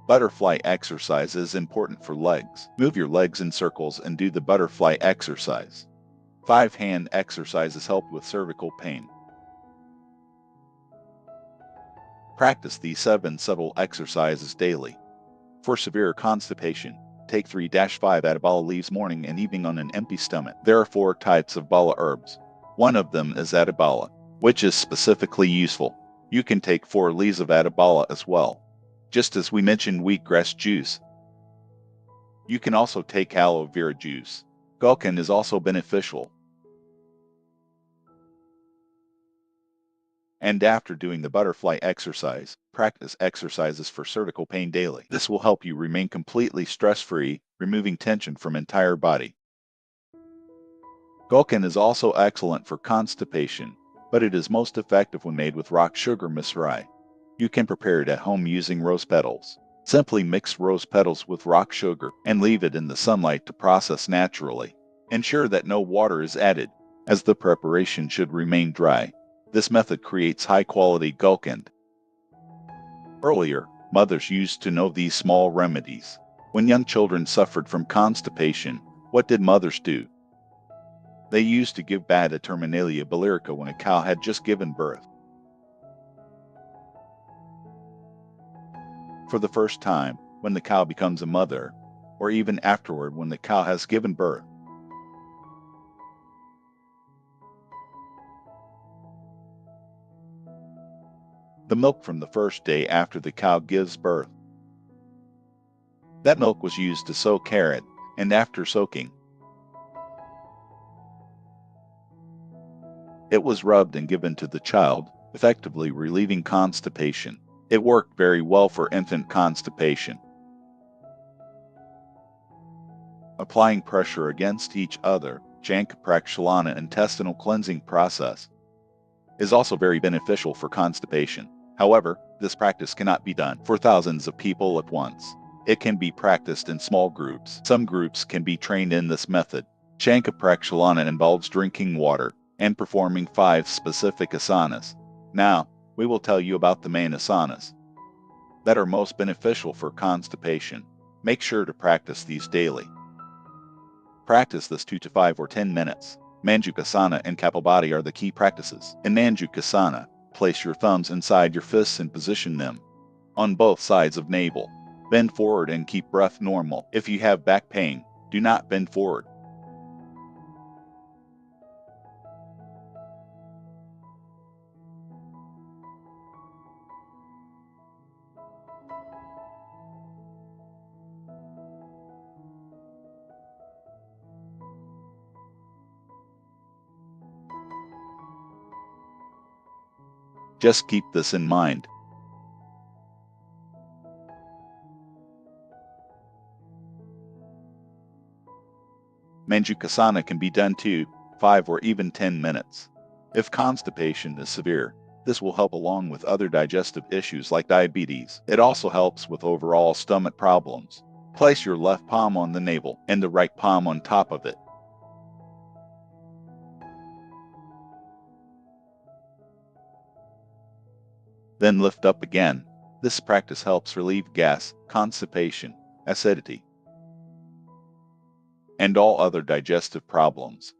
Speaker 1: butterfly exercise is important for legs. Move your legs in circles and do the butterfly exercise. 5 hand exercises help with cervical pain. Practice these 7 subtle exercises daily. For severe constipation, take 3-5 Adabala leaves morning and evening on an empty stomach. There are 4 types of bala herbs. One of them is Adabala, which is specifically useful. You can take 4 leaves of Adabala as well, just as we mentioned wheatgrass juice. You can also take aloe vera juice. Gulkan is also beneficial. And after doing the butterfly exercise, practice exercises for cervical pain daily. This will help you remain completely stress-free, removing tension from entire body. Gulkan is also excellent for constipation, but it is most effective when made with rock sugar misrai. You can prepare it at home using rose petals. Simply mix rose petals with rock sugar and leave it in the sunlight to process naturally. Ensure that no water is added, as the preparation should remain dry. This method creates high-quality gulkan. Earlier, mothers used to know these small remedies. When young children suffered from constipation, what did mothers do? They used to give Bada terminalia biliaca when a cow had just given birth. For the first time, when the cow becomes a mother, or even afterward when the cow has given birth. The milk from the first day after the cow gives birth. That milk was used to soak carrot, and after soaking, it was rubbed and given to the child, effectively relieving constipation. It worked very well for infant constipation. Applying pressure against each other, Janka intestinal cleansing process, is also very beneficial for constipation. However, this practice cannot be done for thousands of people at once. It can be practiced in small groups. Some groups can be trained in this method. Janka involves drinking water and performing 5 specific asanas. Now, we will tell you about the main asanas that are most beneficial for constipation. Make sure to practice these daily. Practice this 2 to 5 or 10 minutes. Manjukasana and Kapalbhati are the key practices. In Manjukasana, place your thumbs inside your fists and position them on both sides of navel. Bend forward and keep breath normal. If you have back pain, do not bend forward. Just keep this in mind. Manjukasana can be done 2, 5, or even 10 minutes. If constipation is severe, this will help along with other digestive issues like diabetes. It also helps with overall stomach problems. Place your left palm on the navel and the right palm on top of it. Then lift up again. This practice helps relieve gas, constipation, acidity, and all other digestive problems.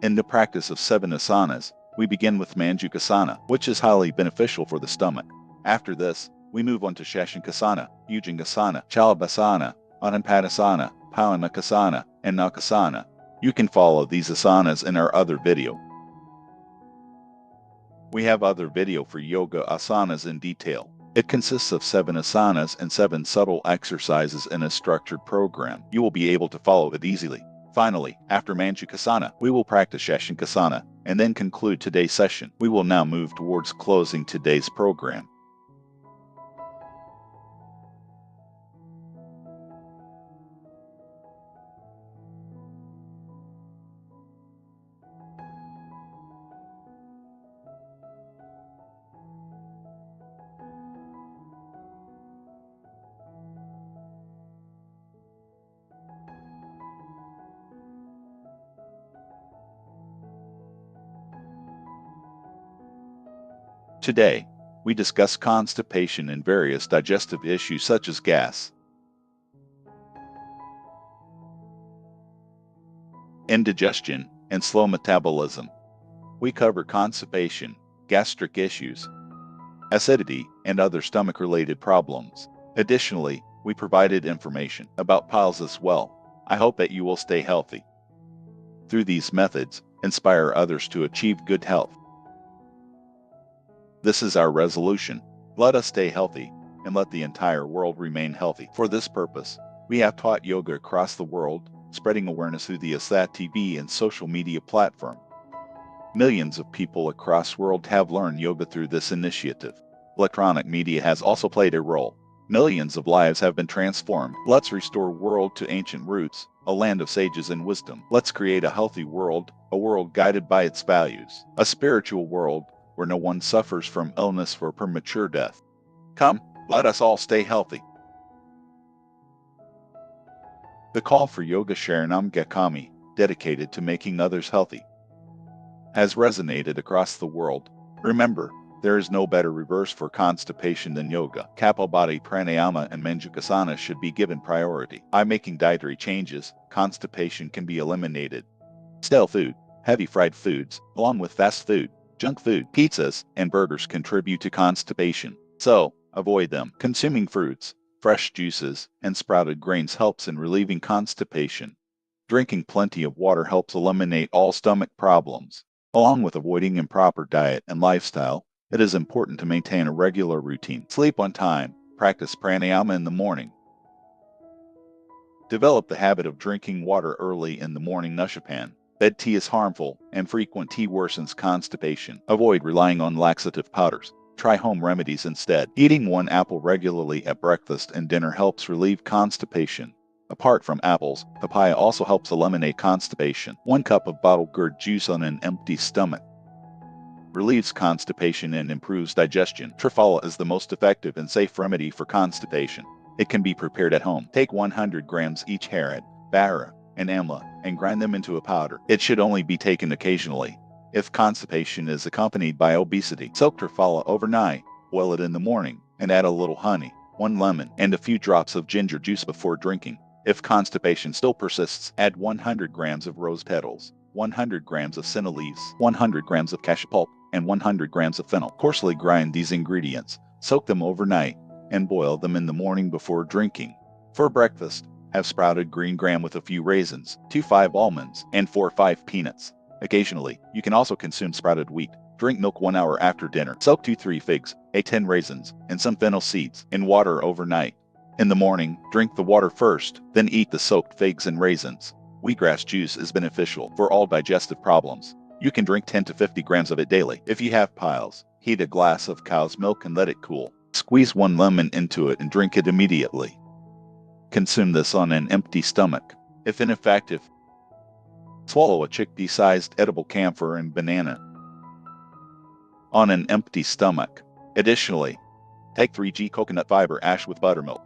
Speaker 1: In the practice of 7 asanas, we begin with Manjukasana, which is highly beneficial for the stomach. After this, we move on to Shashankasana, Bhujangasana, Chalabhasana, Anapadasana, Pawanakasana, and Nakasana. You can follow these asanas in our other video. We have other video for yoga asanas in detail. It consists of 7 asanas and 7 subtle exercises in a structured program. You will be able to follow it easily. Finally, after Manjukasana, we will practice Shashankasana and then conclude today's session. We will now move towards closing today's program. Today, we discuss constipation and various digestive issues such as gas, indigestion, and slow metabolism. We cover constipation, gastric issues, acidity, and other stomach-related problems. Additionally, we provided information about piles as well. I hope that you will stay healthy. Through these methods, inspire others to achieve good health. This is our resolution. Let us stay healthy, and let the entire world remain healthy. For this purpose, we have taught yoga across the world, spreading awareness through the Esta TV and social media platform. Millions of people across the world have learned yoga through this initiative. Electronic media has also played a role. Millions of lives have been transformed. Let's restore world to ancient roots, a land of sages and wisdom. Let's create a healthy world, a world guided by its values, a spiritual world where no one suffers from illness or premature death. Come, let us all stay healthy. The call for Yoga Sharanam Gakami, dedicated to making others healthy, has resonated across the world. Remember, there is no better reverse for constipation than yoga. Kapalbhati pranayama and Manjukasana should be given priority. By making dietary changes, constipation can be eliminated. Stale food, heavy fried foods, along with fast food, Junk food, pizzas, and burgers contribute to constipation, so avoid them. Consuming fruits, fresh juices, and sprouted grains helps in relieving constipation. Drinking plenty of water helps eliminate all stomach problems. Along with avoiding improper diet and lifestyle, it is important to maintain a regular routine. Sleep on time. Practice pranayama in the morning. Develop the habit of drinking water early in the morning. Nushapan. Bed tea is harmful, and frequent tea worsens constipation. Avoid relying on laxative powders. Try home remedies instead. Eating one apple regularly at breakfast and dinner helps relieve constipation. Apart from apples, papaya also helps eliminate constipation. 1 cup of bottled gourd juice on an empty stomach relieves constipation and improves digestion. Triphala is the most effective and safe remedy for constipation. It can be prepared at home. Take 100 grams each harad, bara, and amla, and grind them into a powder. It should only be taken occasionally. If constipation is accompanied by obesity, soak triphala overnight, boil it in the morning, and add a little honey, 1 lemon, and a few drops of ginger juice before drinking. If constipation still persists, add 100 grams of rose petals, 100 grams of senna leaves, 100 grams of cashew pulp, and 100 grams of fennel. Coarsely grind these ingredients, soak them overnight, and boil them in the morning before drinking. For breakfast, have sprouted green gram with a few raisins, 2-5 almonds, and 4-5 peanuts. Occasionally, you can also consume sprouted wheat. Drink milk 1 hour after dinner. Soak 2-3 figs, 10 raisins, and some fennel seeds in water overnight. In the morning, drink the water first, then eat the soaked figs and raisins. Wheatgrass juice is beneficial for all digestive problems. You can drink 10 to 50 grams of it daily. If you have piles, heat a glass of cow's milk and let it cool. Squeeze 1 lemon into it and drink it immediately. Consume this on an empty stomach. If ineffective, swallow a chickpea-sized edible camphor and banana on an empty stomach. Additionally, take 3g coconut fiber ash with buttermilk.